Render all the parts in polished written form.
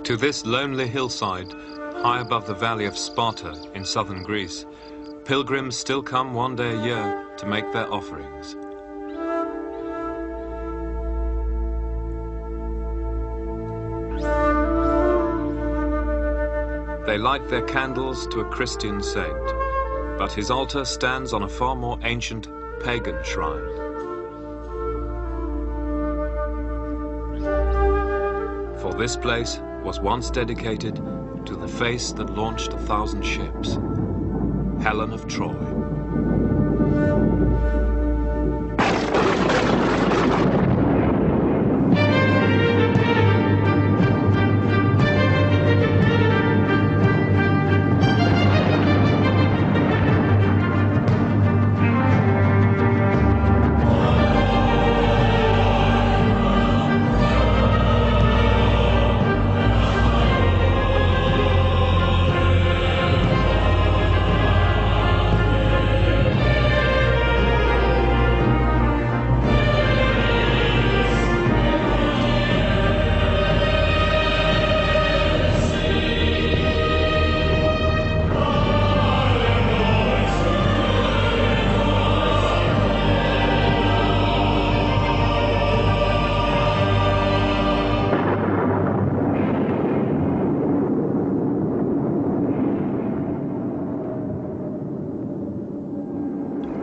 To this lonely hillside, high above the valley of Sparta in southern Greece, pilgrims still come one day a year to make their offerings. They light their candles to a Christian saint, but his altar stands on a far more ancient pagan shrine. For this place was once dedicated to the face that launched 1,000 ships, Helen of Troy.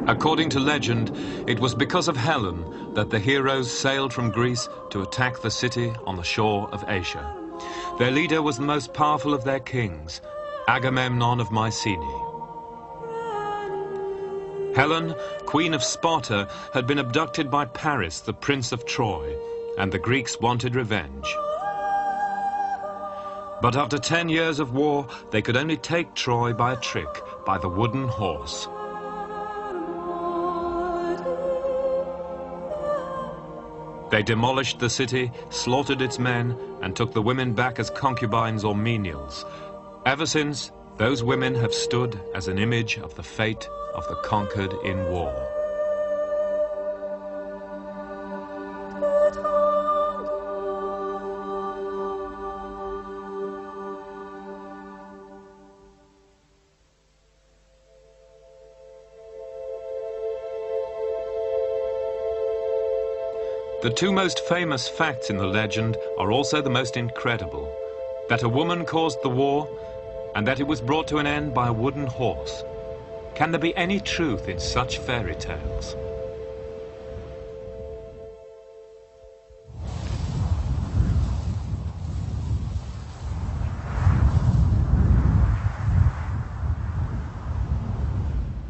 According to legend, it was because of Helen that the heroes sailed from Greece to attack the city on the shore of Asia. Their leader was the most powerful of their kings, Agamemnon of Mycenae. Helen, queen of Sparta, had been abducted by Paris, the prince of Troy, and the Greeks wanted revenge. But after 10 years of war, they could only take Troy by a trick, by the wooden horse. They demolished the city, slaughtered its men, and took the women back as concubines or menials. Ever since, those women have stood as an image of the fate of the conquered in war. The two most famous facts in the legend are also the most incredible: that a woman caused the war, and that it was brought to an end by a wooden horse. Can there be any truth in such fairy tales?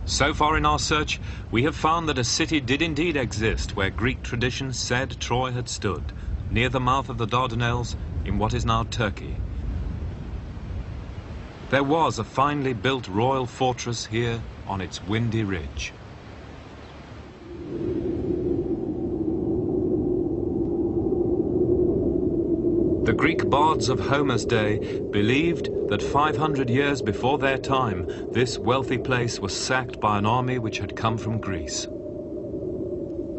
So far in our search, we have found that a city did indeed exist where Greek tradition said Troy had stood, near the mouth of the Dardanelles in what is now Turkey. There was a finely built royal fortress here on its windy ridge. The Greek bards of Homer's day believed that 500 years before their time, this wealthy place was sacked by an army which had come from Greece.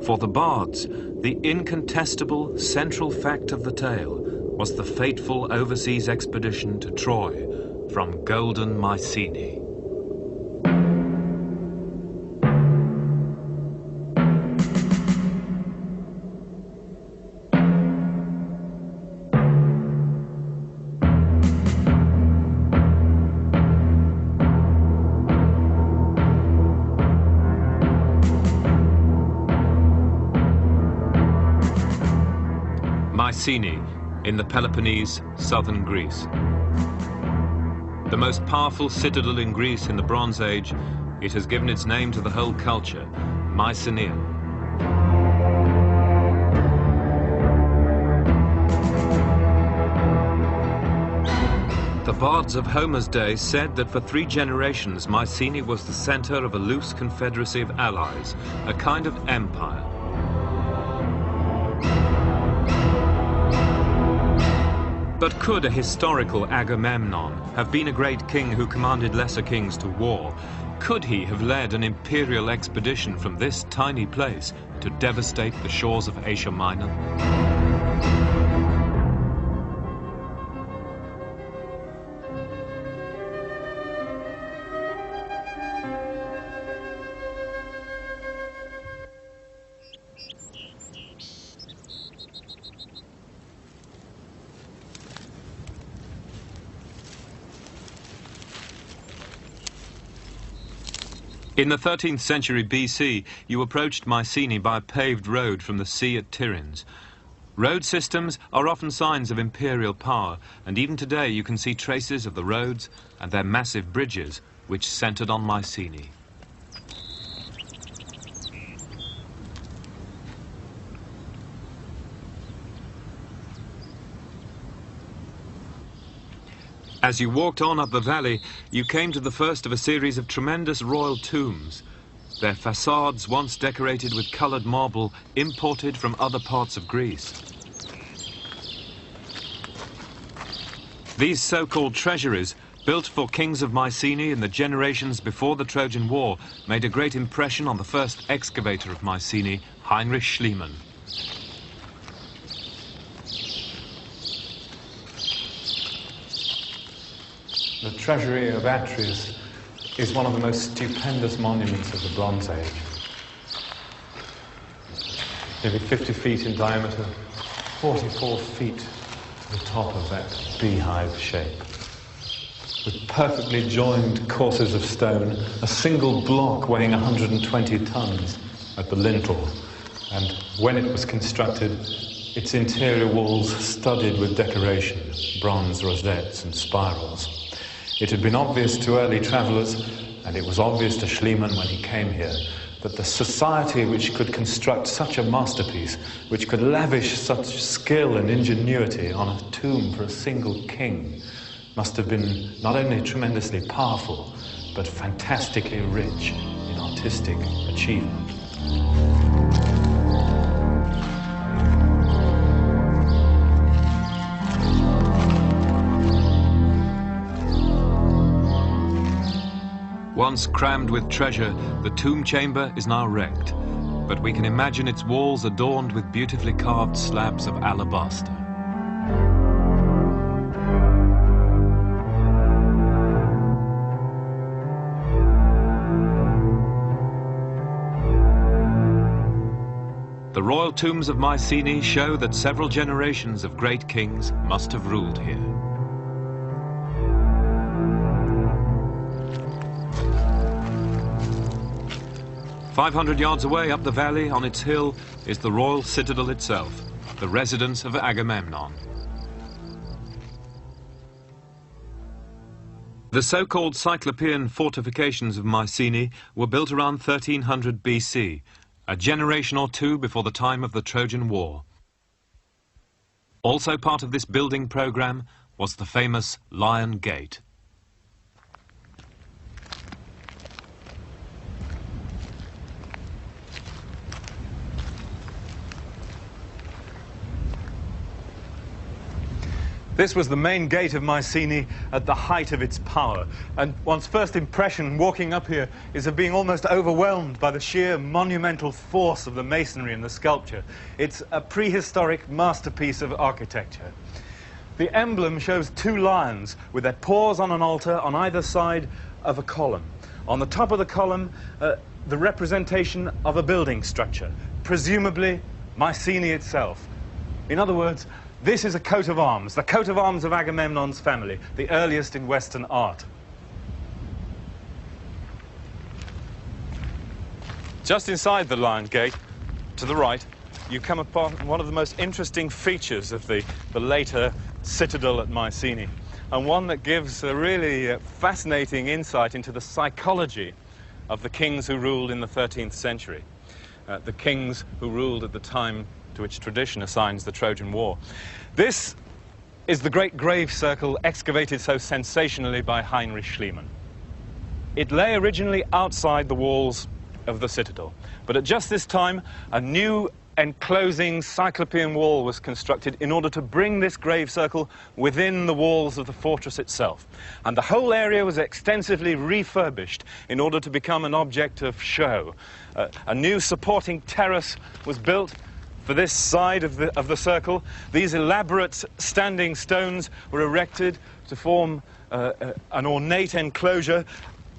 For the bards, the incontestable central fact of the tale was the fateful overseas expedition to Troy from golden Mycenae. Mycenae, in the Peloponnese, southern Greece. The most powerful citadel in Greece in the Bronze Age, it has given its name to the whole culture, Mycenaeum. The bards of Homer's day said that for 3 generations, Mycenae was the center of a loose confederacy of allies, a kind of empire. But could a historical Agamemnon have been a great king who commanded lesser kings to war? Could he have led an imperial expedition from this tiny place to devastate the shores of Asia Minor? In the 13th century BC, you approached Mycenae by a paved road from the sea at Tiryns. Road systems are often signs of imperial power, and even today you can see traces of the roads and their massive bridges, which centered on Mycenae. As you walked on up the valley, you came to the first of a series of tremendous royal tombs. Their facades once decorated with coloured marble imported from other parts of Greece. These so-called treasuries, built for kings of Mycenae in the generations before the Trojan War, made a great impression on the first excavator of Mycenae, Heinrich Schliemann. The treasury of Atreus is one of the most stupendous monuments of the Bronze Age. Nearly 50 feet in diameter, 44 feet to the top of that beehive shape. With perfectly joined courses of stone, a single block weighing 120 tons at the lintel. And when it was constructed, its interior walls studded with decoration, bronze rosettes and spirals. It had been obvious to early travellers, and it was obvious to Schliemann when he came here, that the society which could construct such a masterpiece, which could lavish such skill and ingenuity on a tomb for a single king, must have been not only tremendously powerful, but fantastically rich in artistic achievement. Once crammed with treasure, the tomb chamber is now wrecked, but we can imagine its walls adorned with beautifully carved slabs of alabaster. The royal tombs of Mycenae show that several generations of great kings must have ruled here. "500 yards away up the valley on its hill is the royal citadel itself, the residence of Agamemnon. The so-called Cyclopean fortifications of Mycenae were built around 1300 BC, a generation or two before the time of the Trojan War. Also part of this building program was the famous Lion Gate. This was the main gate of Mycenae at the height of its power, and one's first impression walking up here is of being almost overwhelmed by the sheer monumental force of the masonry and the sculpture. It's a prehistoric masterpiece of architecture. The emblem shows two lions with their paws on an altar on either side of a column. On the top of the column, the representation of a building structure, presumably Mycenae itself. In other words, this is a coat of arms, the coat of arms of Agamemnon's family, the earliest in Western art. Just inside the Lion Gate, to the right, you come upon one of the most interesting features of the later citadel at Mycenae, and one that gives a really fascinating insight into the psychology of the kings who ruled in the 13th century, the kings who ruled at the time to which tradition assigns the Trojan War. This is the great grave circle excavated so sensationally by Heinrich Schliemann. It lay originally outside the walls of the citadel, but at just this time, a new enclosing Cyclopean wall was constructed in order to bring this grave circle within the walls of the fortress itself. And the whole area was extensively refurbished in order to become an object of show. A new supporting terrace was built for this side of the circle. These elaborate standing stones were erected to form an ornate enclosure,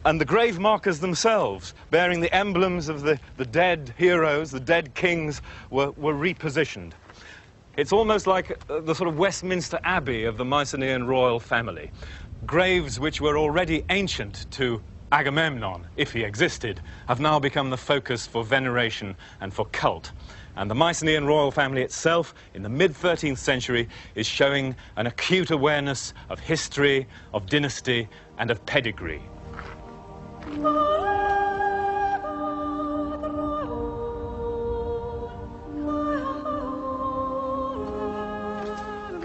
and the grave markers themselves, bearing the emblems of the dead heroes, the dead kings, were repositioned. It's almost like the sort of Westminster Abbey of the Mycenaean royal family. Graves which were already ancient to Agamemnon, if he existed, have now become the focus for veneration and for cult. And the Mycenaean royal family itself, in the mid-13th century, is showing an acute awareness of history, of dynasty, and of pedigree.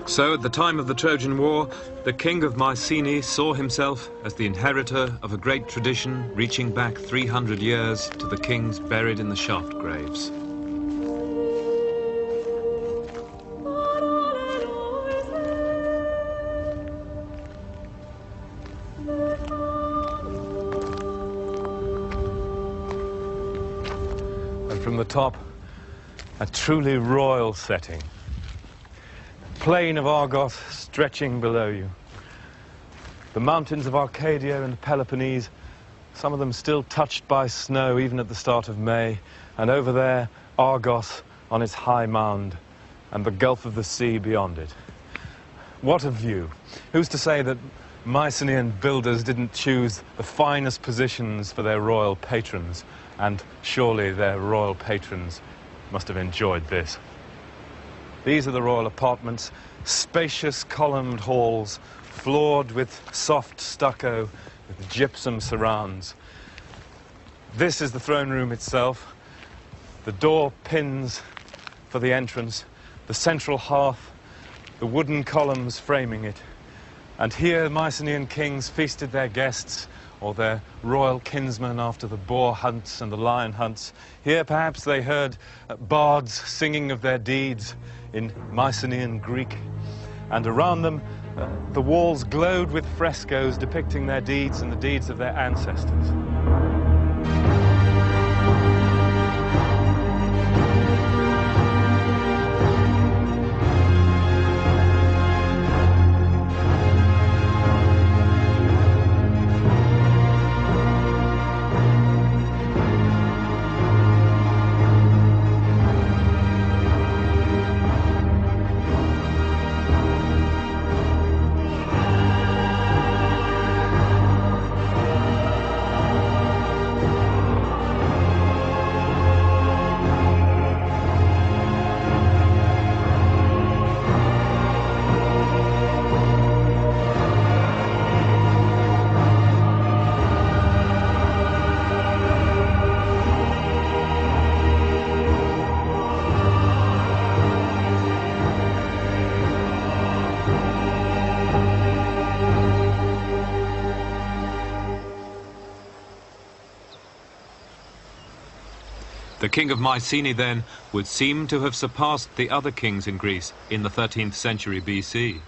So, at the time of the Trojan War, the king of Mycenae saw himself as the inheritor of a great tradition reaching back 300 years to the kings buried in the shaft graves. From the top, a truly royal setting. Plain of Argos stretching below you. The mountains of Arcadia and Peloponnese, some of them still touched by snow even at the start of May, and over there, Argos on its high mound, and the gulf of the sea beyond it. What a view. Who's to say that Mycenaean builders didn't choose the finest positions for their royal patrons? And surely their royal patrons must have enjoyed this. These are the royal apartments, spacious columned halls, floored with soft stucco, with gypsum surrounds. This is the throne room itself, the door pins for the entrance, the central hearth, the wooden columns framing it. And here Mycenaean kings feasted their guests, or their royal kinsmen after the boar hunts and the lion hunts. Here perhaps they heard bards singing of their deeds in Mycenaean Greek. And around them, the walls glowed with frescoes depicting their deeds and the deeds of their ancestors. The king of Mycenae, then, would seem to have surpassed the other kings in Greece in the 13th century BC.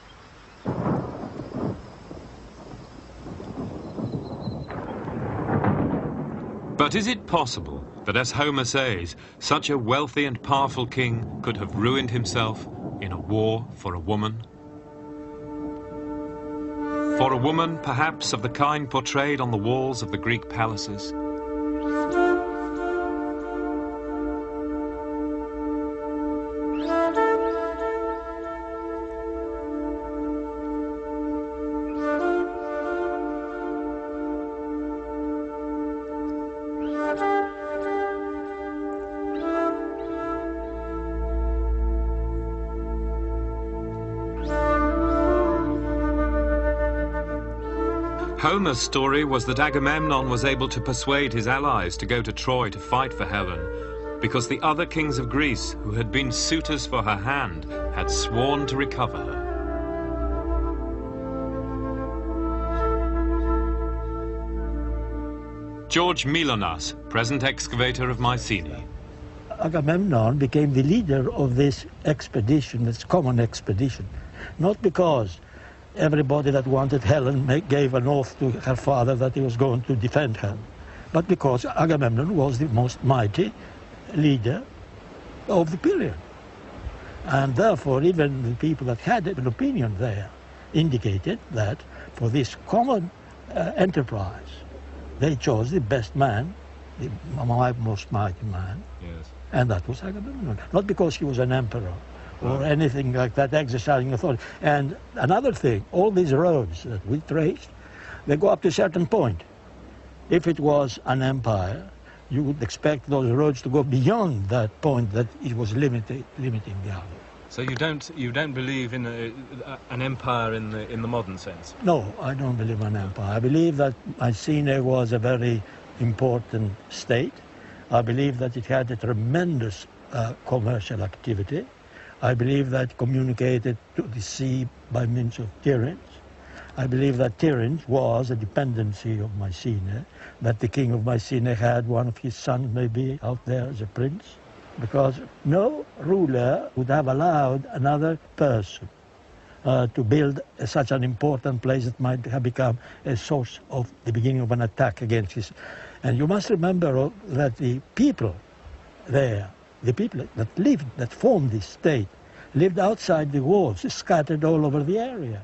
But is it possible that, as Homer says, such a wealthy and powerful king could have ruined himself in a war for a woman? For a woman, perhaps, of the kind portrayed on the walls of the Greek palaces? Homer's story was that Agamemnon was able to persuade his allies to go to Troy to fight for Helen, because the other kings of Greece, who had been suitors for her hand, had sworn to recover her. George Milonas, present excavator of Mycenae. Agamemnon became the leader of this expedition, this common expedition, not because everybody that wanted Helen gave an oath to her father that he was going to defend her, but because Agamemnon was the most mighty leader of the period. And therefore, even the people that had an opinion there indicated that for this common enterprise, they chose the best man, the most mighty man, Yes. and that was Agamemnon. Not because he was an emperor or anything like that, exercising authority. And another thing, all these roads that we traced, they go up to a certain point. If it was an empire, you would expect those roads to go beyond that point that it was limiting the other. So you don't believe in an empire in the modern sense? No, I don't believe in an empire. I believe that Mycenae was a very important state. I believe that it had a tremendous commercial activity. I believe that it communicated to the sea by means of Tiryns. I believe that Tiryns was a dependency of Mycenae, that the king of Mycenae had one of his sons maybe out there as a prince, because no ruler would have allowed another person to build such an important place that might have become a source of the beginning of an attack against his. And you must remember that the people there, the people that lived, that formed this state, lived outside the walls, scattered all over the area.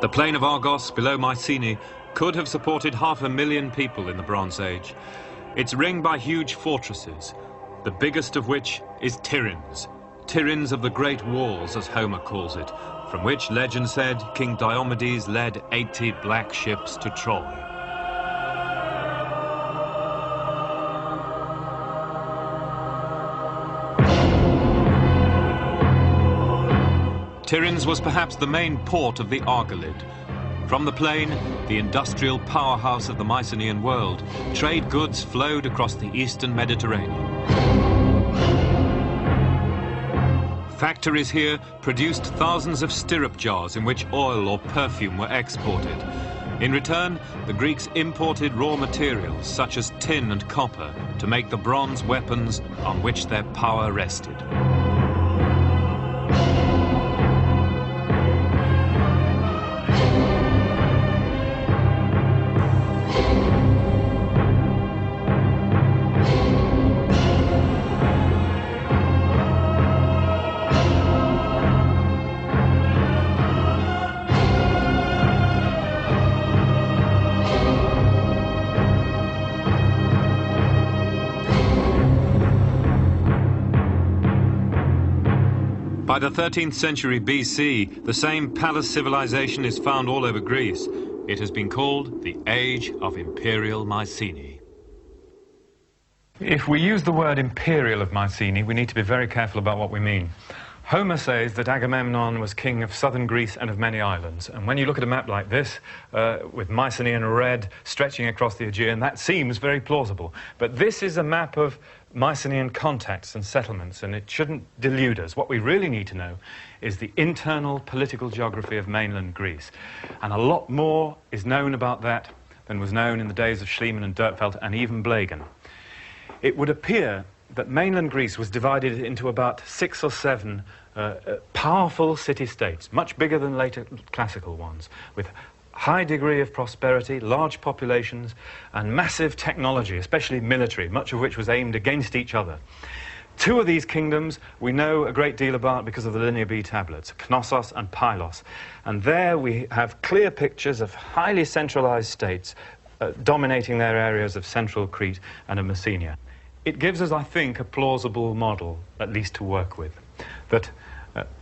The plain of Argos below Mycenae could have supported 500,000 people in the Bronze Age. It's ringed by huge fortresses, the biggest of which is Tiryns. Tiryns of the Great Walls, as Homer calls it, from which, legend said, King Diomedes led 80 black ships to Troy. Tiryns was perhaps the main port of the Argolid. From the plain, the industrial powerhouse of the Mycenaean world, trade goods flowed across the eastern Mediterranean. Factories here produced thousands of stirrup jars in which oil or perfume were exported. In return, the Greeks imported raw materials such as tin and copper to make the bronze weapons on which their power rested. By the 13th century BC, the same palace civilization is found all over Greece. It has been called the Age of Imperial Mycenae. If we use the word imperial of Mycenae, we need to be very careful about what we mean. Homer says that Agamemnon was king of southern Greece and of many islands. And when you look at a map like this, with Mycenae in red stretching across the Aegean, that seems very plausible. But this is a map of Mycenaean contacts and settlements, and it shouldn't delude us. What we really need to know is the internal political geography of mainland Greece. And a lot more is known about that than was known in the days of Schliemann and Dörpfeld and even Blegen. It would appear that mainland Greece was divided into about 6 or 7 powerful city-states, much bigger than later classical ones, with high degree of prosperity, large populations, and massive technology, especially military, much of which was aimed against each other. 2 of these kingdoms we know a great deal about because of the Linear B tablets, Knossos and Pylos. And there we have clear pictures of highly centralized states dominating their areas of central Crete and of Messenia. It gives us, I think, a plausible model, at least to work with, that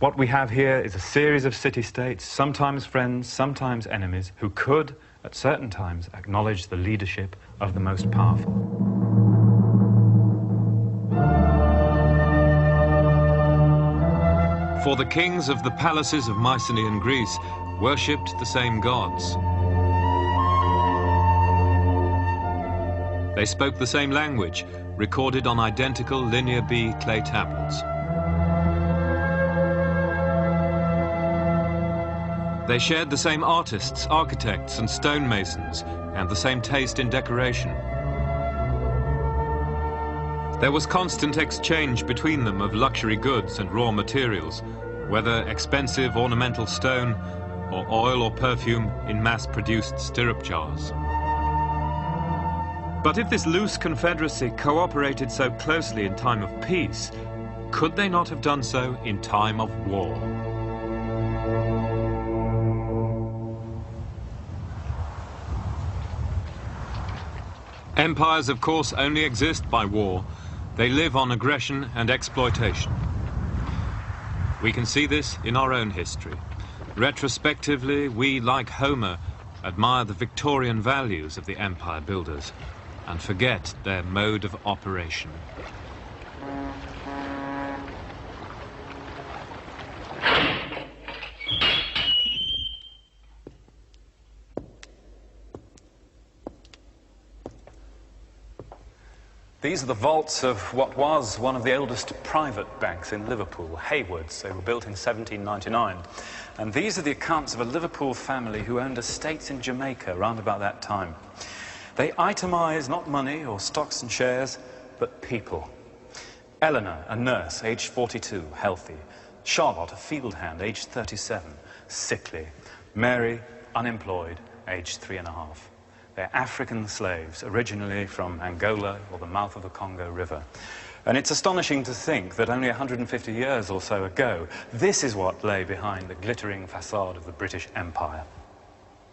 what we have here is a series of city-states, sometimes friends, sometimes enemies, who could, at certain times, acknowledge the leadership of the most powerful. For the kings of the palaces of Mycenaean Greece worshipped the same gods. They spoke the same language, recorded on identical Linear B clay tablets. They shared the same artists, architects and stonemasons, and the same taste in decoration. There was constant exchange between them of luxury goods and raw materials, whether expensive ornamental stone or oil or perfume in mass-produced stirrup jars. But if this loose confederacy cooperated so closely in time of peace, could they not have done so in time of war? Empires, of course, only exist by war. They live on aggression and exploitation. We can see this in our own history. Retrospectively, we, like Homer, admire the Victorian values of the empire builders and forget their mode of operation. These are the vaults of what was one of the oldest private banks in Liverpool, Haywards. They were built in 1799. And these are the accounts of a Liverpool family who owned estates in Jamaica around about that time. They itemised not money or stocks and shares, but people. Eleanor, a nurse, aged 42, healthy. Charlotte, a field hand, aged 37, sickly. Mary, unemployed, aged 3½. They're African slaves, originally from Angola or the mouth of the Congo River. And it's astonishing to think that only 150 years or so ago, this is what lay behind the glittering facade of the British Empire.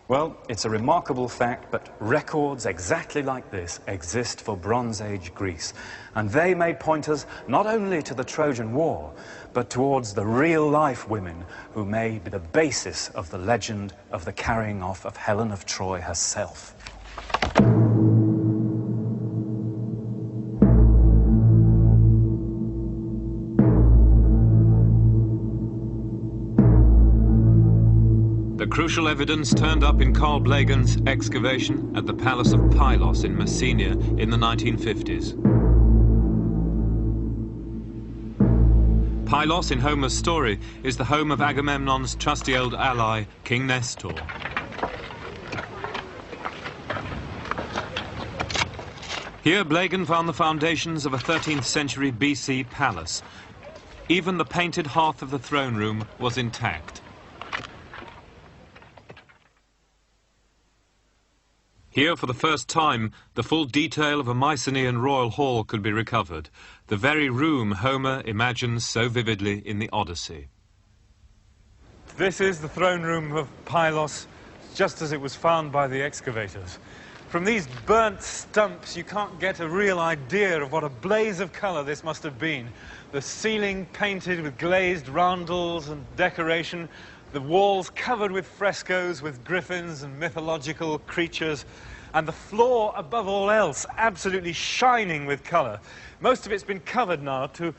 Well, it's a remarkable fact, but records exactly like this exist for Bronze Age Greece. And they may point us not only to the Trojan War, but towards the real-life women who may be the basis of the legend of the carrying off of Helen of Troy herself. The crucial evidence turned up in Carl Blegen's excavation at the Palace of Pylos in Messenia in the 1950s. Pylos, in Homer's story, is the home of Agamemnon's trusty old ally, King Nestor. Here, Blegen found the foundations of a 13th century BC palace. Even the painted hearth of the throne room was intact. Here, for the first time, the full detail of a Mycenaean royal hall could be recovered, the very room Homer imagines so vividly in the Odyssey. This is the throne room of Pylos, just as it was found by the excavators. From these burnt stumps, you can't get a real idea of what a blaze of colour this must have been. The ceiling painted with glazed roundels and decoration, the walls covered with frescoes with griffins and mythological creatures, and the floor, above all else, absolutely shining with colour. Most of it's been covered now to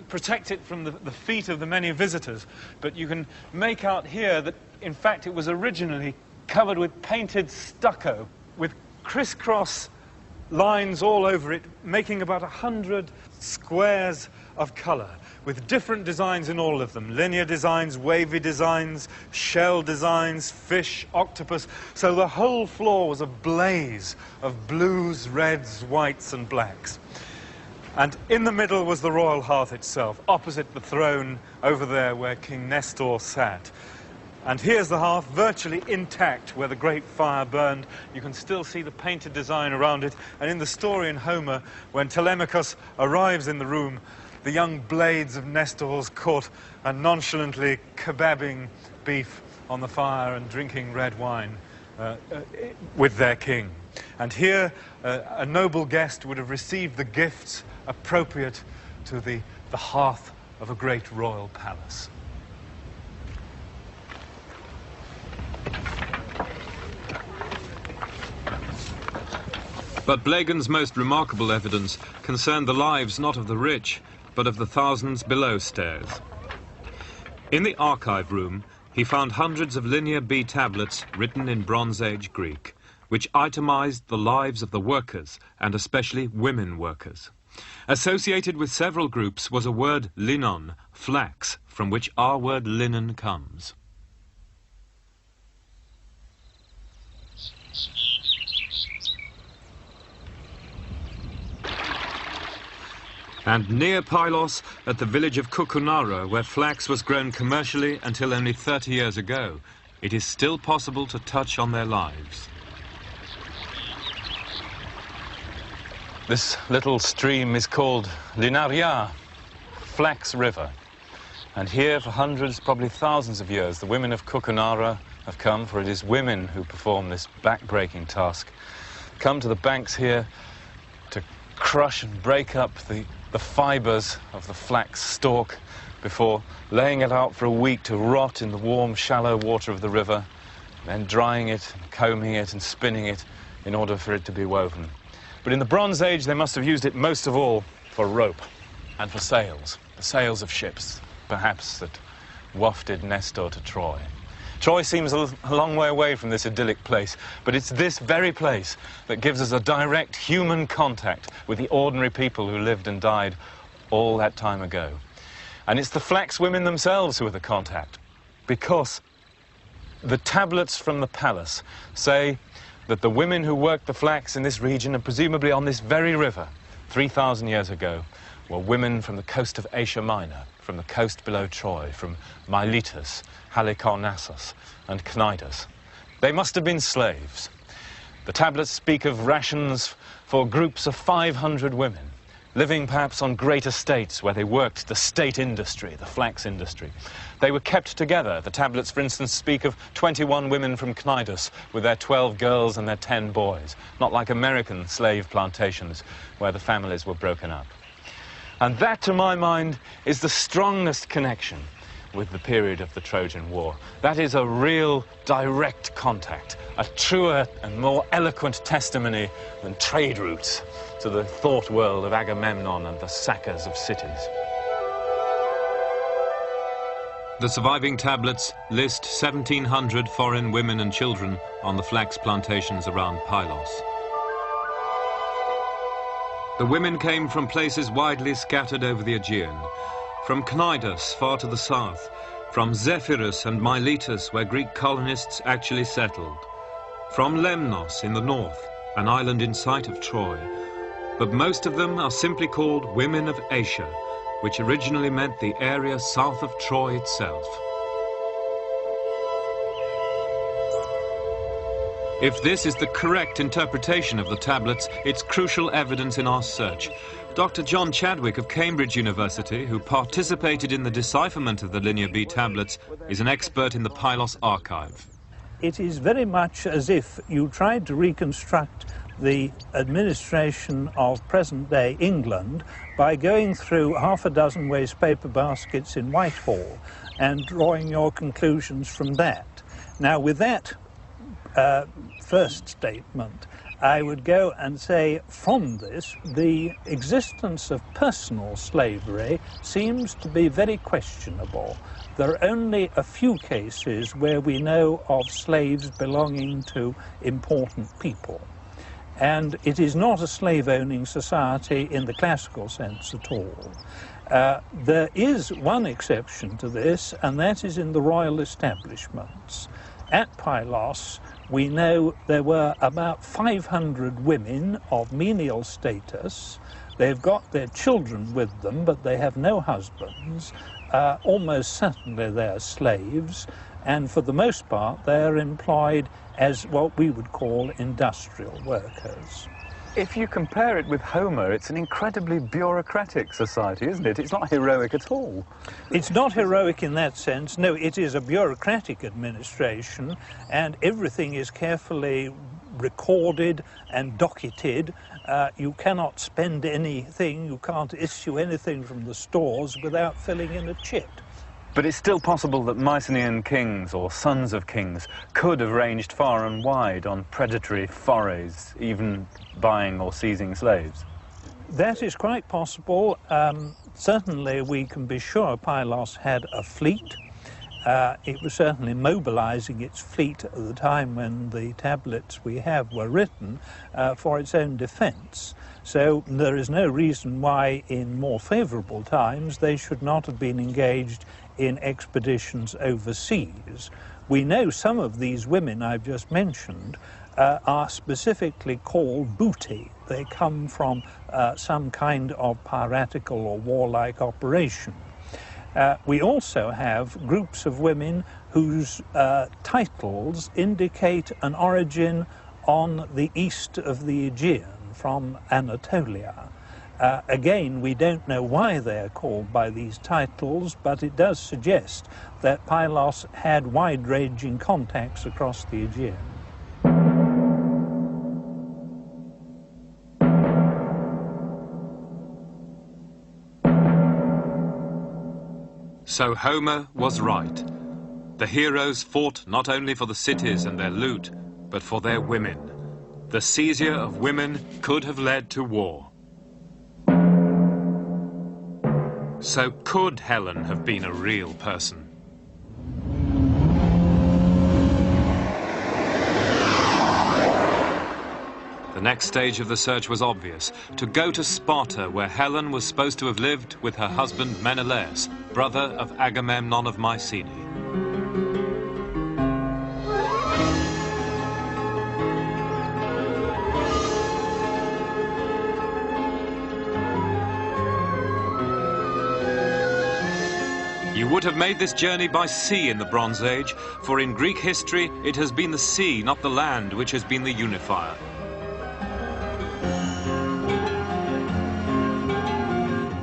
protect it from the feet of the many visitors, but you can make out here that, in fact, it was originally covered with painted stucco, with crisscross lines all over it, making about 100 squares of colour, with different designs in all of them. Linear designs, wavy designs, shell designs, fish, octopus. So the whole floor was a blaze of blues, reds, whites and blacks. And in the middle was the royal hearth itself, opposite the throne over there where King Nestor sat. And here's the hearth, virtually intact, where the great fire burned. You can still see the painted design around it. And in the story in Homer, when Telemachus arrives in the room, the young blades of Nestor's court are nonchalantly kebabbing beef on the fire and drinking red wine with their king. And here, a noble guest would have received the gifts appropriate to the hearth of a great royal palace. But Blegen's most remarkable evidence concerned the lives not of the rich, but of the thousands below stairs. In the archive room, he found hundreds of linear B tablets written in Bronze Age Greek, which itemized the lives of the workers, and especially women workers. Associated with several groups was a word linon, flax, from which our word linen comes. And near Pylos, at the village of Kukunara, where flax was grown commercially until only 30 years ago, it is still possible to touch on their lives. This little stream is called Linaria, Flax River. And here for hundreds, probably thousands of years, the women of Kukunara have come, for it is women who perform this back-breaking task, come to the banks here to crush and break up the fibres of the flax stalk before laying it out for a week to rot in the warm, shallow water of the river, then drying it, and combing it and spinning it in order for it to be woven. But in the Bronze Age, they must have used it most of all for rope and for sails, the sails of ships, perhaps, that wafted Nestor to Troy. Troy seems a long way away from this idyllic place, but it's this very place that gives us a direct human contact with the ordinary people who lived and died all that time ago. And it's the flax women themselves who are the contact, because the tablets from the palace say that the women who worked the flax in this region, and presumably on this very river 3,000 years ago, were women from the coast of Asia Minor, from the coast below Troy, from Miletus, Halicarnassus and Cnidus. They must have been slaves. The tablets speak of rations for groups of 500 women, living perhaps on great estates where they worked the state industry, the flax industry. They were kept together. The tablets, for instance, speak of 21 women from Cnidus with their 12 girls and their 10 boys, not like American slave plantations where the families were broken up. And that, to my mind, is the strongest connection with the period of the Trojan War. That is a real direct contact, a truer and more eloquent testimony than trade routes to the thought world of Agamemnon and the sackers of cities. The surviving tablets list 1,700 foreign women and children on the flax plantations around Pylos. The women came from places widely scattered over the Aegean, from Cnidus far to the south, from Zephyrus and Miletus where Greek colonists actually settled, from Lemnos in the north, an island in sight of Troy, but most of them are simply called women of Asia, which originally meant the area south of Troy itself. If this is the correct interpretation of the tablets, it's crucial evidence in our search. Dr. John Chadwick of Cambridge University, who participated in the decipherment of the Linear B tablets, is an expert in the Pylos archive. It is very much as if you tried to reconstruct the administration of present-day England by going through half a dozen waste paper baskets in Whitehall and drawing your conclusions from that. Now, with that first statement, I would go and say from this, the existence of personal slavery seems to be very questionable. There are only a few cases where we know of slaves belonging to important people. And it is not a slave-owning society in the classical sense at all. There is one exception to this, and that is in the royal establishments. At Pylos, we know there were about 500 women of menial status. They've got their children with them, but they have no husbands. Almost certainly they're slaves, and for the most part they're employed as what we would call industrial workers. If you compare it with Homer, it's an incredibly bureaucratic society, isn't it? It's not heroic at all. It's not heroic in that sense. No, it is a bureaucratic administration, and everything is carefully recorded and docketed. You cannot spend anything, you can't issue anything from the stores without filling in a chit. But it's still possible that Mycenaean kings or sons of kings could have ranged far and wide on predatory forays, even buying or seizing slaves. That is quite possible. Certainly we can be sure Pylos had a fleet. It was certainly mobilizing its fleet at the time when the tablets we have were written for its own defense. So there is no reason why in more favorable times they should not have been engaged in expeditions overseas, We know some of these women I've just mentioned are specifically called booty. They come from some kind of piratical or warlike operation. We also have groups of women whose titles indicate an origin on the east of the Aegean, from Anatolia. Again, we don't know why they're called by these titles, but it does suggest that Pylos had wide-ranging contacts across the Aegean. So Homer was right. The heroes fought not only for the cities and their loot, but for their women. The seizure of women could have led to war. So could Helen have been a real person? The next stage of the search was obvious: to go to Sparta, where Helen was supposed to have lived with her husband Menelaus, brother of Agamemnon of Mycenae. You would have made this journey by sea in the Bronze Age, for in Greek history it has been the sea, not the land, which has been the unifier.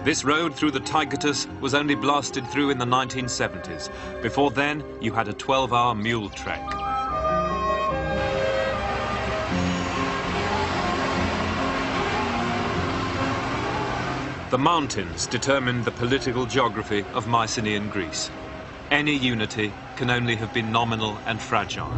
This road through the Tigris was only blasted through in the 1970s. Before then, you had a 12-hour mule trek. The mountains determined the political geography of Mycenaean Greece. Any unity can only have been nominal and fragile.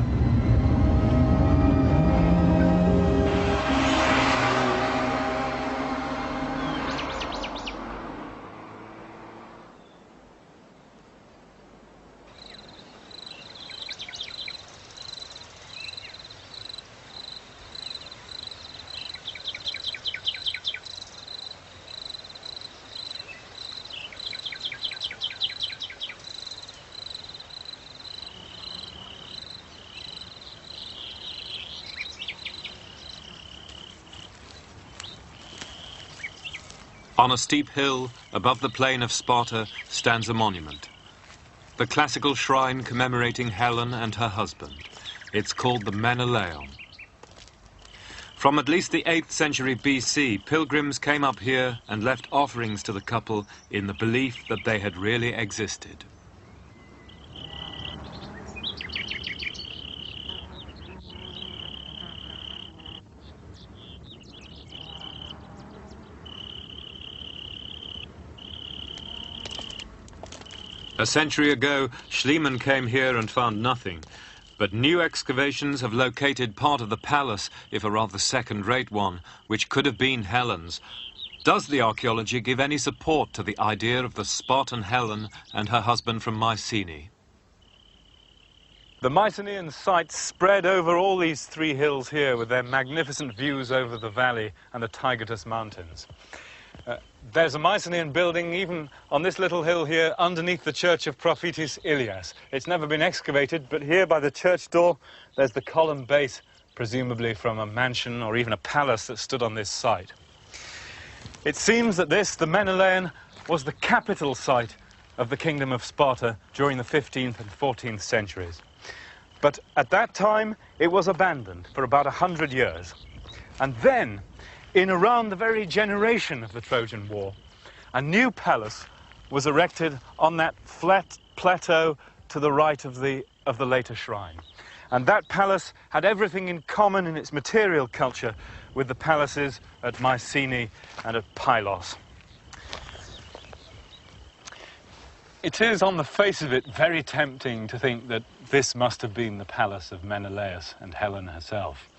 On a steep hill above the plain of Sparta stands a monument. The classical shrine commemorating Helen and her husband. It's called the Menelaeum. From at least the 8th century BC, pilgrims came up here and left offerings to the couple in the belief that they had really existed. A century ago, Schliemann came here and found nothing, but new excavations have located part of the palace, if a rather second-rate one, which could have been Helen's. Does the archaeology give any support to the idea of the Spartan Helen and her husband from Mycenae? The Mycenaean sites spread over all these three hills here with their magnificent views over the valley and the Tigris Mountains. There's a Mycenaean building even on this little hill here underneath the church of Prophetess Ilias. It's never been excavated, but here by the church door there's the column base, presumably from a mansion or even a palace that stood on this site. It seems that this, the Menelaeum, was the capital site of the Kingdom of Sparta during the 15th and 14th centuries. But at that time it was abandoned for about 100 years. And then, in around the very generation of the Trojan War, a new palace was erected on that flat plateau to the right of the later shrine. And that palace had everything in common in its material culture with the palaces at Mycenae and at Pylos. It is, on the face of it, very tempting to think that this must have been the palace of Menelaus and Helen herself.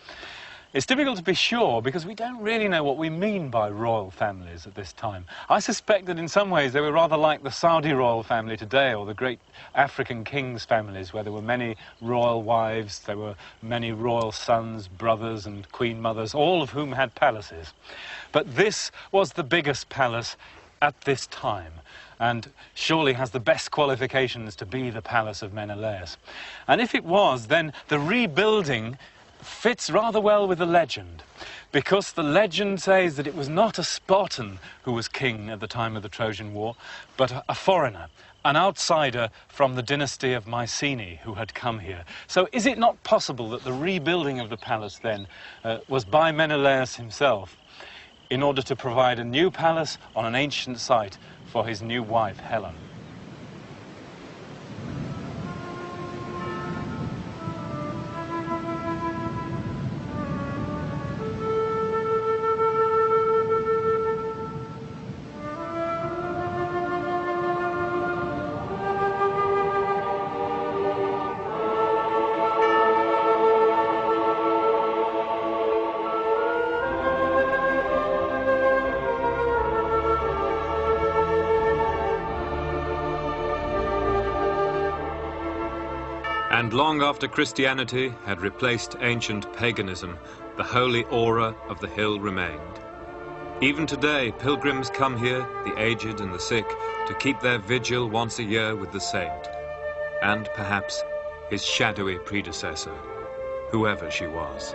It's difficult to be sure because we don't really know what we mean by royal families at this time. I suspect that in some ways they were rather like the Saudi royal family today, or the great African kings' families, where there were many royal wives, there were many royal sons, brothers and queen mothers, all of whom had palaces. But this was the biggest palace at this time, and surely has the best qualifications to be the palace of Menelaus. And if it was, then the rebuilding fits rather well with the legend, because the legend says that it was not a Spartan who was king at the time of the Trojan War, but a foreigner, an outsider from the dynasty of Mycenae who had come here. So is it not possible that the rebuilding of the palace then was by Menelaus himself in order to provide a new palace on an ancient site for his new wife, Helen? And long after Christianity had replaced ancient paganism, the holy aura of the hill remained. Even today, pilgrims come here, the aged and the sick, to keep their vigil once a year with the saint, and perhaps his shadowy predecessor, whoever she was.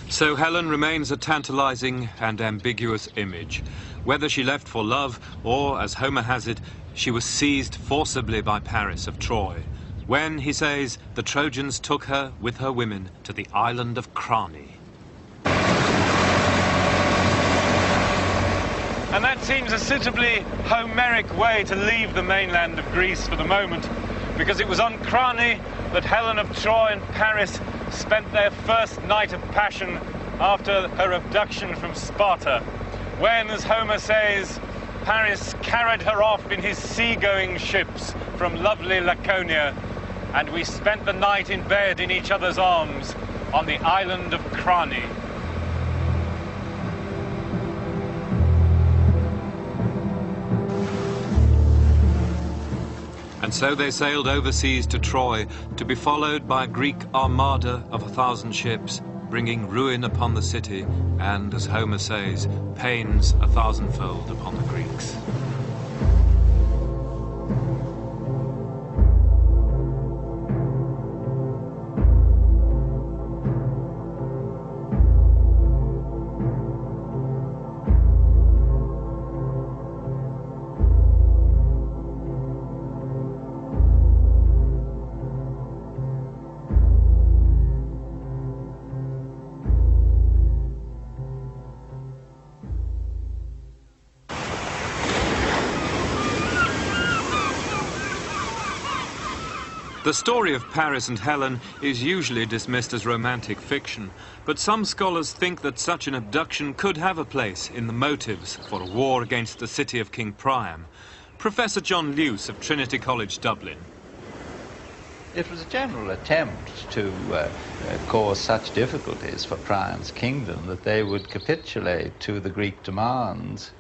So Helen remains a tantalizing and ambiguous image. Whether she left for love or, as Homer has it, she was seized forcibly by Paris of Troy, when, he says, the Trojans took her with her women to the island of Crani. And that seems a suitably Homeric way to leave the mainland of Greece for the moment, because it was on Crani that Helen of Troy and Paris spent their first night of passion after her abduction from Sparta, when, as Homer says, Paris carried her off in his sea-going ships from lovely Laconia, and we spent the night in bed in each other's arms on the island of Crani. And so they sailed overseas to Troy, to be followed by a Greek armada of 1,000 ships, bringing ruin upon the city and, as Homer says, pains 1,000-fold upon the Greeks. The story of Paris and Helen is usually dismissed as romantic fiction, but some scholars think that such an abduction could have a place in the motives for a war against the city of King Priam. Professor John Lewis of Trinity College, Dublin. It was a general attempt to cause such difficulties for Priam's kingdom that they would capitulate to the Greek demands.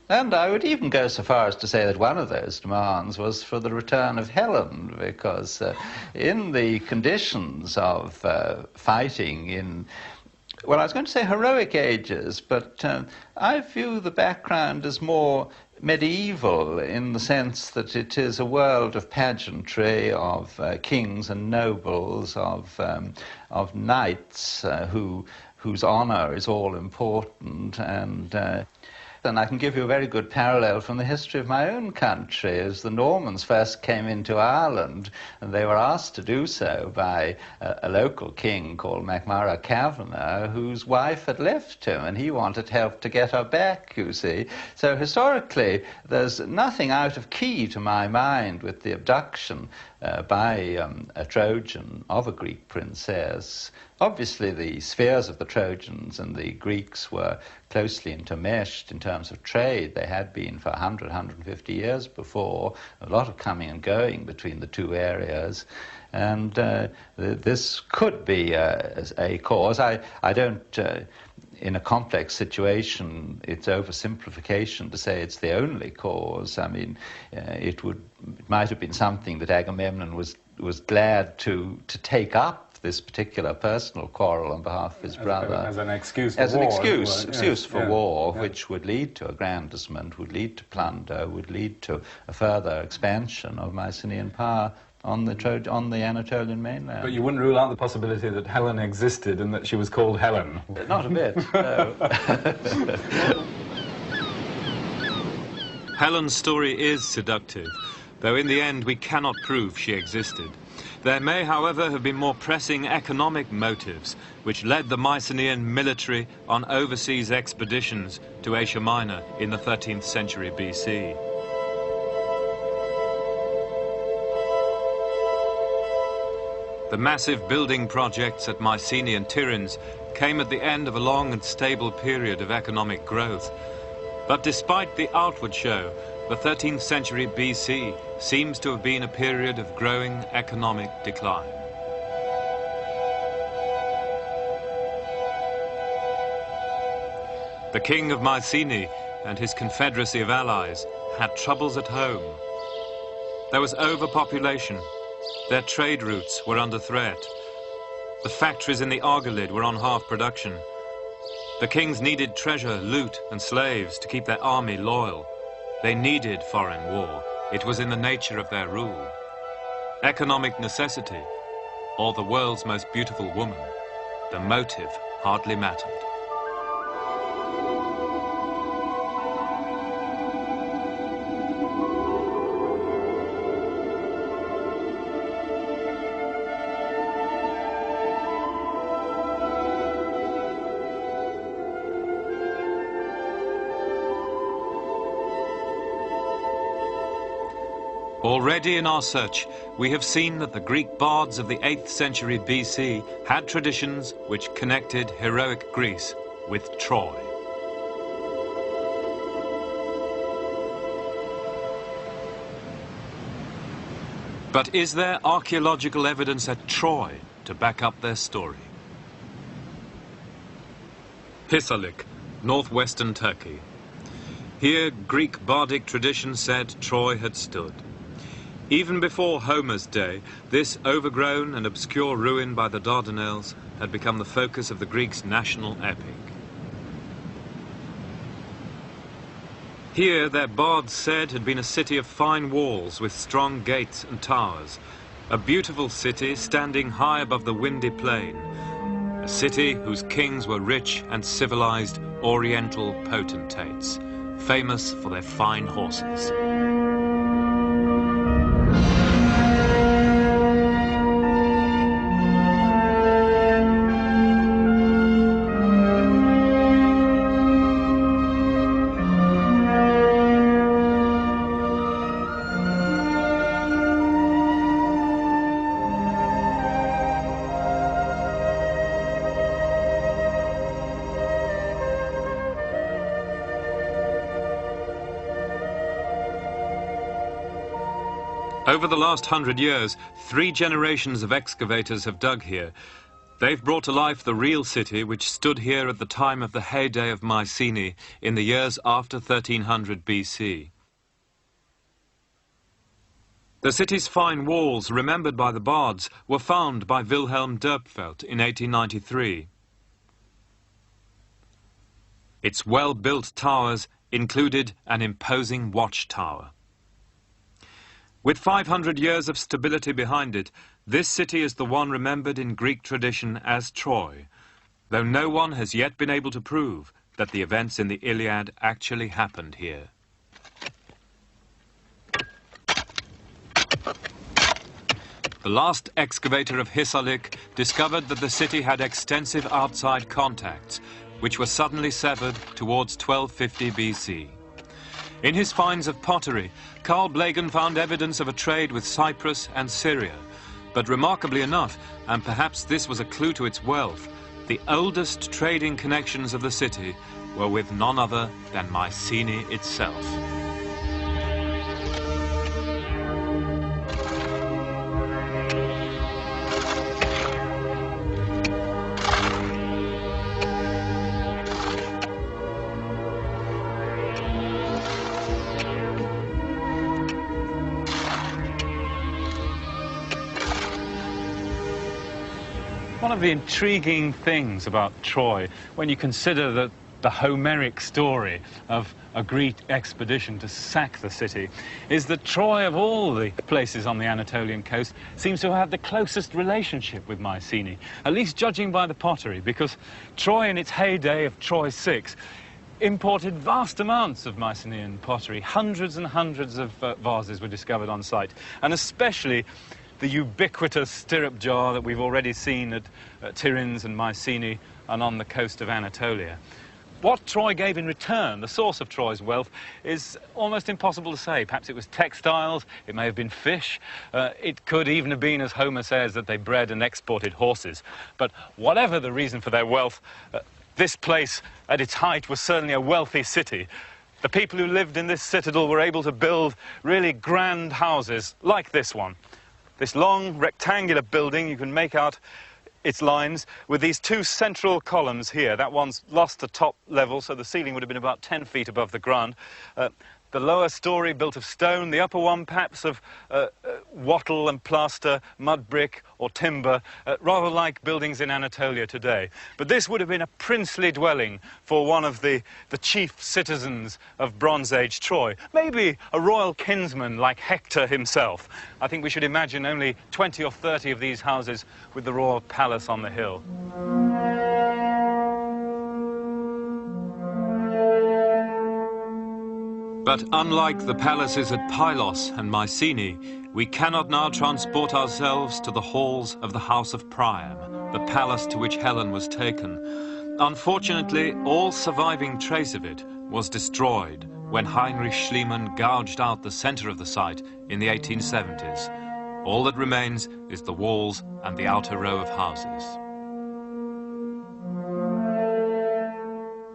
And I would even go so far as to say that one of those demands was for the return of Helen, because in the conditions of fighting in, well, I was going to say heroic ages, but I view the background as more medieval in the sense that it is a world of pageantry, of kings and nobles, of knights whose honor is all important, and And I can give you a very good parallel from the history of my own country. As the Normans first came into Ireland, and they were asked to do so by a local king called MacMurrough Kavanagh, whose wife had left him, and he wanted help to get her back, you see. So historically, there's nothing out of key to my mind with the abduction by a Trojan of a Greek princess. Obviously, the spheres of the Trojans and the Greeks were closely intermeshed in terms of trade. They had been for 100, 150 years before, a lot of coming and going between the two areas. And this could be a cause. I don't... in a complex situation, it's oversimplification to say it's the only cause. I mean, it might have been something that Agamemnon was glad to take up, this particular personal quarrel on behalf of his brother. As an excuse for war. As an excuse for war, which would lead to aggrandizement, would lead to plunder, would lead to a further expansion of Mycenaean power on the Anatolian mainland. But you wouldn't rule out the possibility that Helen existed and that she was called Helen? Not a bit, no. Helen's story is seductive, though in the end we cannot prove she existed. There may, however, have been more pressing economic motives which led the Mycenaean military on overseas expeditions to Asia Minor in the 13th century BC. The massive building projects at Mycenae and Tiryns came at the end of a long and stable period of economic growth. But despite the outward show, the 13th century BC seems to have been a period of growing economic decline. The king of Mycenae and his confederacy of allies had troubles at home. There was overpopulation. Their trade routes were under threat. The factories in the Argolid were on half production. The kings needed treasure, loot, and slaves to keep their army loyal. They needed foreign war. It was in the nature of their rule. Economic necessity, or the world's most beautiful woman, the motive hardly mattered. Already in our search, we have seen that the Greek bards of the 8th century BC had traditions which connected heroic Greece with Troy. But is there archaeological evidence at Troy to back up their story? Hisarlik, northwestern Turkey. Here, Greek bardic tradition said Troy had stood. Even before Homer's day, this overgrown and obscure ruin by the Dardanelles had become the focus of the Greeks' national epic. Here, their bards said had been a city of fine walls with strong gates and towers, a beautiful city standing high above the windy plain, a city whose kings were rich and civilized oriental potentates, famous for their fine horses. Over the last 100 years, 3 generations of excavators have dug here. They've brought to life the real city which stood here at the time of the heyday of Mycenae in the years after 1300 BC. The city's fine walls, remembered by the bards, were found by Wilhelm Dörpfeld in 1893. Its well-built towers included an imposing watchtower. With 500 years of stability behind it, this city is the one remembered in Greek tradition as Troy, though no one has yet been able to prove that the events in the Iliad actually happened here. The last excavator of Hissarlik discovered that the city had extensive outside contacts, which were suddenly severed towards 1250 BC. In his finds of pottery, Carl Blegen found evidence of a trade with Cyprus and Syria. But remarkably enough, and perhaps this was a clue to its wealth, the oldest trading connections of the city were with none other than Mycenae itself. One of the intriguing things about Troy, when you consider that the Homeric story of a Greek expedition to sack the city, is that Troy, of all the places on the Anatolian coast, seems to have the closest relationship with Mycenae, at least judging by the pottery, because Troy in its heyday of Troy 6 imported vast amounts of Mycenaean pottery. Hundreds and hundreds of vases were discovered on site, and especially the ubiquitous stirrup jar that we've already seen at Tiryns and Mycenae and on the coast of Anatolia. What Troy gave in return, the source of Troy's wealth, is almost impossible to say. Perhaps it was textiles, it may have been fish, it could even have been, as Homer says, that they bred and exported horses. But whatever the reason for their wealth, this place at its height was certainly a wealthy city. The people who lived in this citadel were able to build really grand houses like this one. This long rectangular building, you can make out its lines with these two central columns here. That one's lost the top level, so the ceiling would have been about 10 feet above the ground. The lower story built of stone, the upper one perhaps of wattle and plaster, mud brick or timber, rather like buildings in Anatolia today. But this would have been a princely dwelling for one of the chief citizens of Bronze Age Troy. Maybe a royal kinsman like Hector himself. I think we should imagine only 20 or 30 of these houses with the royal palace on the hill. But unlike the palaces at Pylos and Mycenae, we cannot now transport ourselves to the halls of the House of Priam, the palace to which Helen was taken. Unfortunately, all surviving trace of it was destroyed when Heinrich Schliemann gouged out the center of the site in the 1870s. All that remains is the walls and the outer row of houses.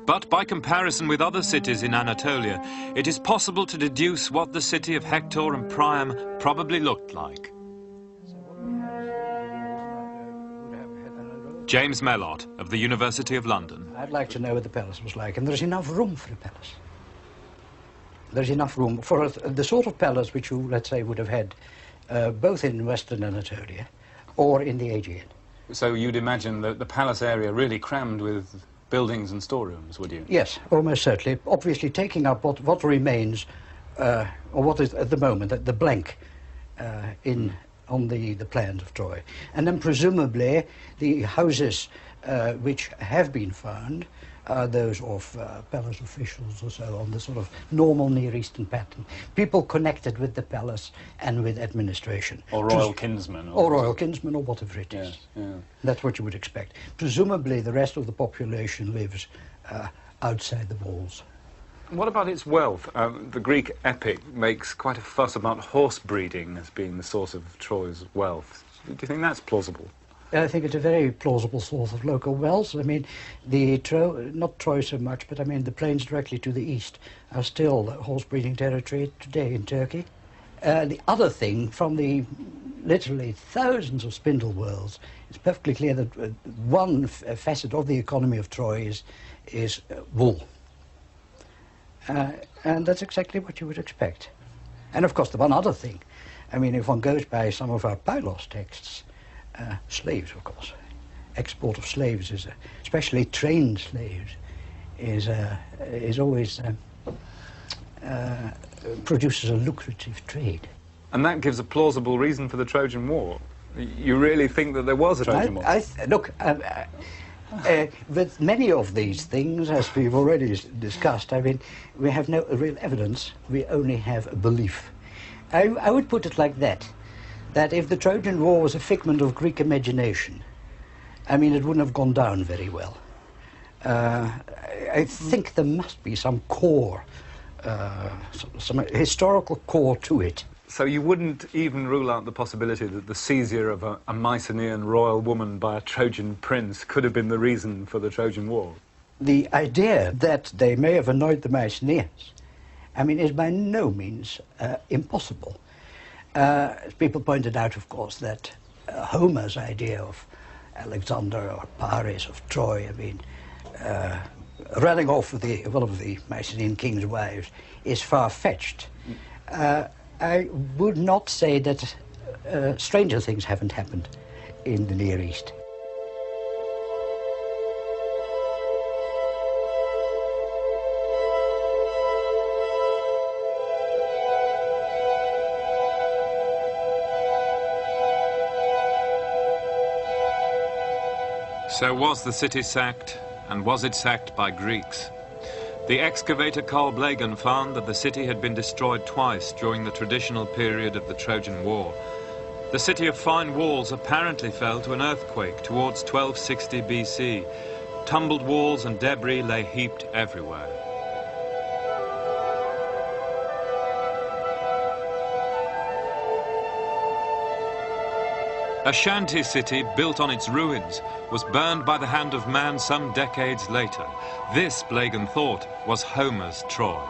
But by comparison with other cities in Anatolia, it is possible to deduce what the city of Hector and Priam probably looked like. James Mellott of the University of London. I'd like to know what the palace was like, and there's enough room for a palace. There's enough room for the sort of palace which you, let's say, would have had both in Western Anatolia or in the Aegean. So you'd imagine that the palace area really crammed with buildings and storerooms, would you? Yes, almost certainly. Obviously taking up what remains, or what is at the moment, the blank on the plans of Troy. And then presumably the houses which have been found are those of palace officials or so on, the sort of normal Near Eastern pattern. People connected with the palace and with administration. Or royal kinsmen. Or royal kinsmen or whatever it is. Yeah. That's what you would expect. Presumably the rest of the population lives outside the walls. What about its wealth? The Greek epic makes quite a fuss about horse breeding as being the source of Troy's wealth. Do you think that's plausible? I think it's a very plausible source of local wealth. I mean, not Troy so much, but I mean the plains directly to the east are still horse breeding territory today in Turkey. The other thing, from the literally thousands of spindle whorls, it's perfectly clear that one facet of the economy of Troy is wool. And that's exactly what you would expect. And of course, the one other thing, I mean, if one goes by some of our Pylos texts, slaves, of course. Export of slaves, especially trained slaves, is always produces a lucrative trade. And that gives a plausible reason for the Trojan War. You really think that there was a Trojan War? Look, With many of these things, as we've already discussed, I mean, we have no real evidence, we only have a belief. I would put it like that if the Trojan War was a figment of Greek imagination, I mean, it wouldn't have gone down very well. I think there must be some core, some historical core to it. So you wouldn't even rule out the possibility that the seizure of a Mycenaean royal woman by a Trojan prince could have been the reason for the Trojan War? The idea that they may have annoyed the Mycenaeans, I mean, is by no means impossible. People pointed out, of course, that Homer's idea of Alexander or Paris of Troy, I mean, running off with one of the Mycenaean king's wives is far-fetched. I would not say that stranger things haven't happened in the Near East. So was the city sacked, and was it sacked by Greeks? The excavator Carl Blegen found that the city had been destroyed twice during the traditional period of the Trojan War. The city of fine walls apparently fell to an earthquake towards 1260 BC. Tumbled walls and debris lay heaped everywhere. A shanty city built on its ruins was burned by the hand of man some decades later. This, Blegen thought, was Homer's Troy.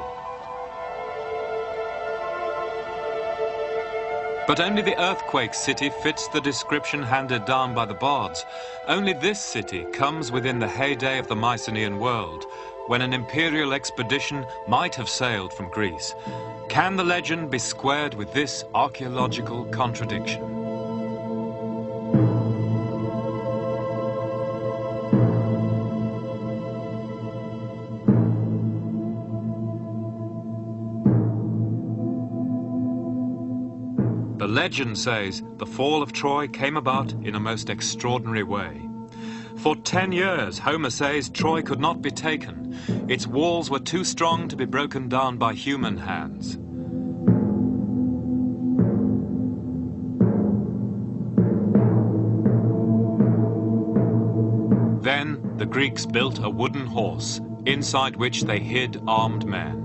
But only the earthquake city fits the description handed down by the bards. Only this city comes within the heyday of the Mycenaean world, when an imperial expedition might have sailed from Greece. Can the legend be squared with this archaeological contradiction? The legend says the fall of Troy came about in a most extraordinary way. For 10 years, Homer says, Troy could not be taken. Its walls were too strong to be broken down by human hands. Then the Greeks built a wooden horse, inside which they hid armed men.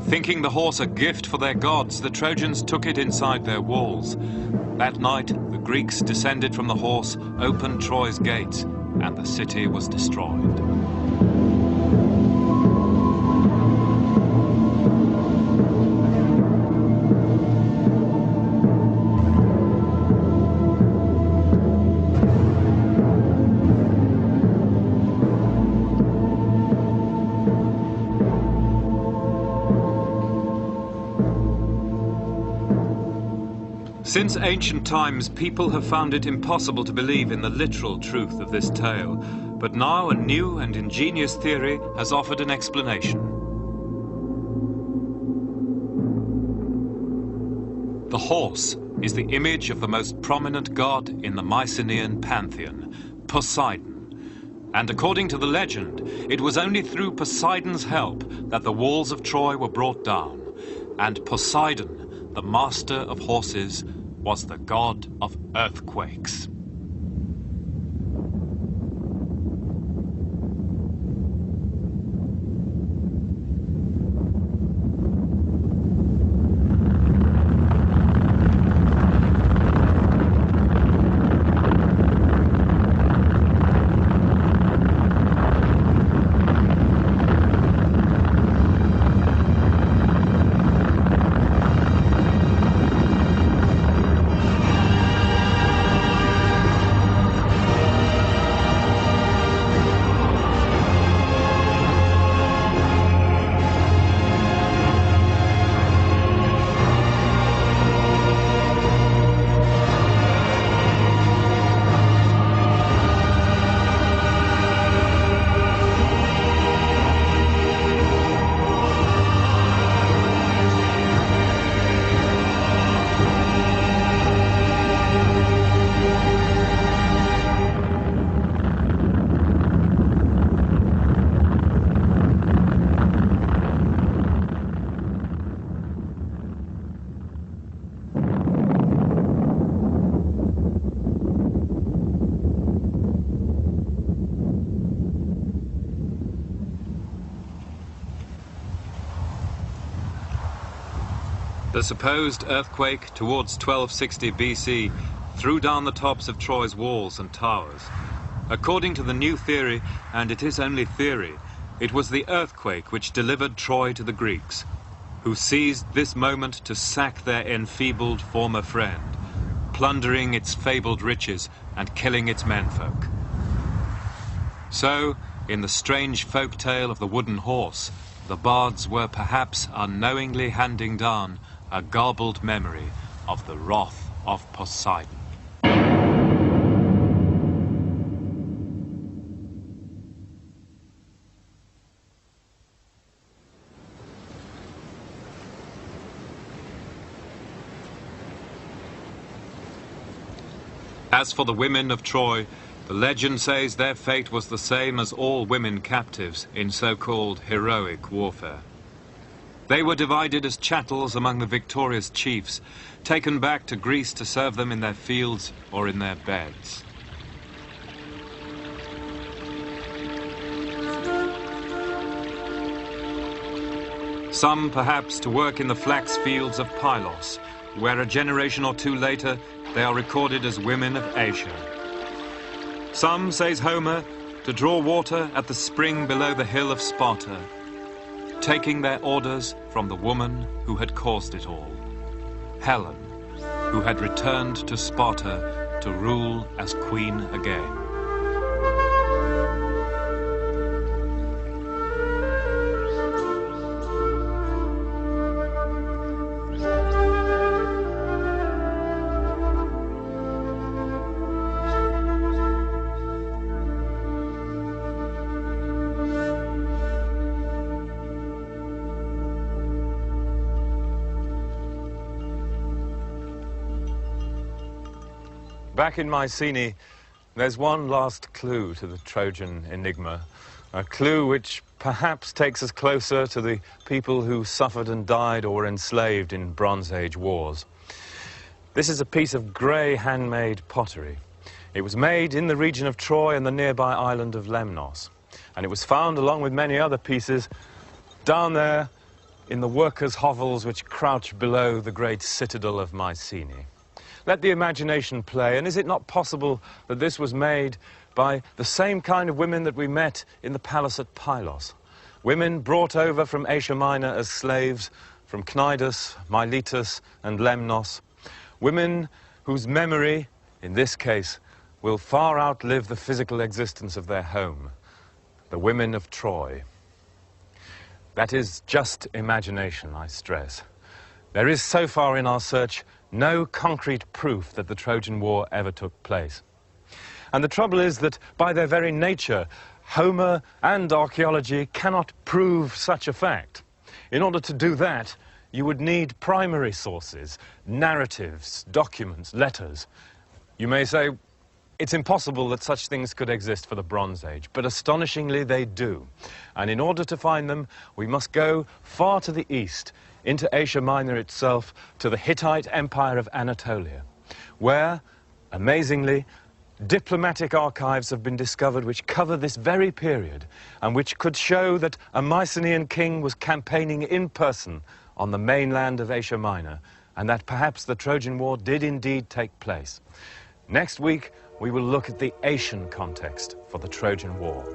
Thinking the horse a gift for their gods, the Trojans took it inside their walls. That night, the Greeks descended from the horse, opened Troy's gates, and the city was destroyed. Since ancient times, people have found it impossible to believe in the literal truth of this tale, but now a new and ingenious theory has offered an explanation. The horse is the image of the most prominent god in the Mycenaean pantheon, Poseidon. And according to the legend, it was only through Poseidon's help that the walls of Troy were brought down. And Poseidon, the master of horses, was the god of earthquakes. The supposed earthquake towards 1260 BC threw down the tops of Troy's walls and towers. According to the new theory, and it is only theory, it was the earthquake which delivered Troy to the Greeks, who seized this moment to sack their enfeebled former friend, plundering its fabled riches and killing its menfolk. So, in the strange folk tale of the wooden horse, the bards were perhaps unknowingly handing down a garbled memory of the wrath of Poseidon. As for the women of Troy, the legend says their fate was the same as all women captives in so-called heroic warfare. They were divided as chattels among the victorious chiefs, taken back to Greece to serve them in their fields or in their beds. Some perhaps to work in the flax fields of Pylos, where a generation or two later they are recorded as women of Asia. Some, says Homer, to draw water at the spring below the hill of Sparta, taking their orders from the woman who had caused it all, Helen, who had returned to Sparta to rule as queen again. Back in Mycenae, there's one last clue to the Trojan enigma, a clue which perhaps takes us closer to the people who suffered and died or were enslaved in Bronze Age wars. This is a piece of grey handmade pottery. It was made in the region of Troy and the nearby island of Lemnos, and it was found along with many other pieces down there in the workers' hovels which crouch below the great citadel of Mycenae. Let the imagination play, and is it not possible that this was made by the same kind of women that we met in the palace at Pylos? Women brought over from Asia Minor as slaves from Cnidus, Miletus and Lemnos. Women whose memory, in this case, will far outlive the physical existence of their home. The women of Troy. That is just imagination, I stress. There is so far in our search no concrete proof that the Trojan War ever took place. And the trouble is that by their very nature, Homer and archaeology cannot prove such a fact. In order to do that, you would need primary sources, narratives, documents, letters. You may say, it's impossible that such things could exist for the Bronze Age, but astonishingly they do. And in order to find them, we must go far to the east, into Asia Minor itself, to the Hittite Empire of Anatolia, where, amazingly, diplomatic archives have been discovered which cover this very period and which could show that a Mycenaean king was campaigning in person on the mainland of Asia Minor, and that perhaps the Trojan War did indeed take place. Next week, we will look at the Asian context for the Trojan War.